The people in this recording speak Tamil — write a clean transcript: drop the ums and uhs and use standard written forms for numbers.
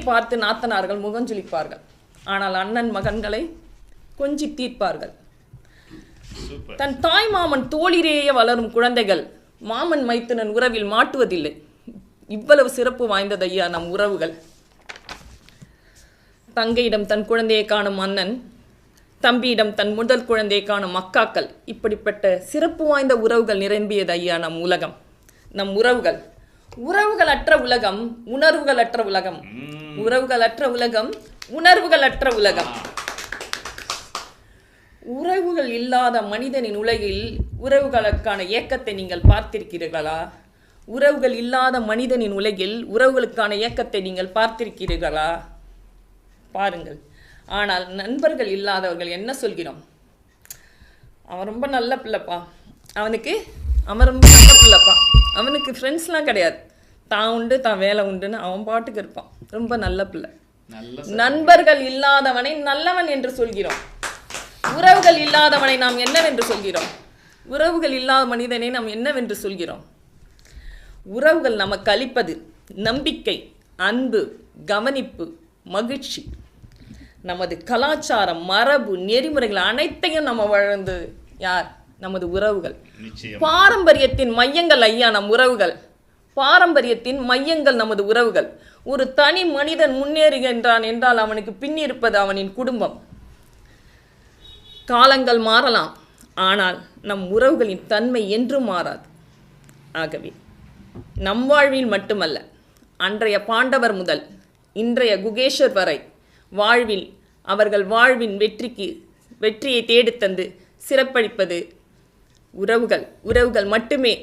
பார்த்து நாத்தனார்கள் முகஞ்சொலிப்பார்கள், ஆனால் அண்ணன் மகன்களை கொஞ்சி தீர்ப்பார்கள். தன் தாய் மாமன் தோளிலேயே வளரும் குழந்தைகள் மாமன் மைத்துனன் உறவில் மாட்டுவதில்லை. இவ்வளவு சிறப்பு வாய்ந்தது ஐயா நம் உறவுகள். தங்கையிடம் தன் குழந்தையை காணும் அண்ணன், தம்பியிடம் தன் முதல் குழந்தையை காணும் அக்காக்கள், இப்படிப்பட்ட சிறப்பு வாய்ந்த உறவுகள் நிரம்பியது ஐயா நம் உலகம், நம் உறவுகள். உறவுகளற்ற உலகம் உணர்வுகளற்ற உலகம், உறவுகளற்ற உலகம் உணர்வுகளற்ற உலகம். உறவுகள் இல்லாத மனிதனின் உலகில் உறவுகளுக்கான ஏக்கத்தை நீங்கள் பார்த்திருக்கிறீர்களா? உறவுகள் இல்லாத மனிதனின் உலகில் உறவுகளுக்கான ஏக்கத்தை நீங்கள் பார்த்திருக்கிறீர்களா? பாருங்கள். ஆனால் நண்பர்கள் இல்லாதவர்கள் என்ன சொல்கிறோம்? அவன் ரொம்ப நல்ல பிள்ளைப்பா, அவன் ரொம்ப நல்ல பிள்ளைப்பா, அவனுக்கு ஃப்ரெண்ட்ஸ்லாம் கிடையாது, தான் உண்டு தான் வேலை உண்டுன்னு அவன் பாட்டுக்கு இருப்பான், ரொம்ப நல்ல பிள்ளை. நண்பர்கள் இல்லாதவனை நல்லவன் என்று சொல்கிறோம். உறவுகள் இல்லாதவனை நாம் என்னவென்று சொல்கிறோம்? உறவுகள் இல்லாத மனிதனை நாம் என்னவென்று சொல்கிறோம்? உறவுகள் நமக்கு அளிப்பது நம்பிக்கை, அன்பு, கவனிப்பு, மகிழ்ச்சி. நமது கலாச்சாரம், மரபு, நெறிமுறைகள் அனைத்தையும் நம்ம வளர்ந்து யார்? நமது உறவுகள். பாரம்பரியத்தின் மையங்கள் ஐயா நம் உறவுகள். பாரம்பரியத்தின் மையங்கள் நமது உறவுகள். ஒரு தனி மனிதன் முன்னேறுகின்றான் என்றால் அவனுக்கு பின் இருப்பது அவனின் குடும்பம். காலங்கள் மாறலாம், ஆனால் நம் உறவுகளின் தன்மை என்றும் மாறாது. ஆகவே நம் வாழ்வில் மட்டுமல்ல, அன்றைய பாண்டவர் முதல் இன்றைய குகேஷர் வரை வாழ்வில் அவர்கள் வாழ்வின் வெற்றியை தேடித்தந்து சிறப்பளிப்பது உறவுகள் மட்டுமே.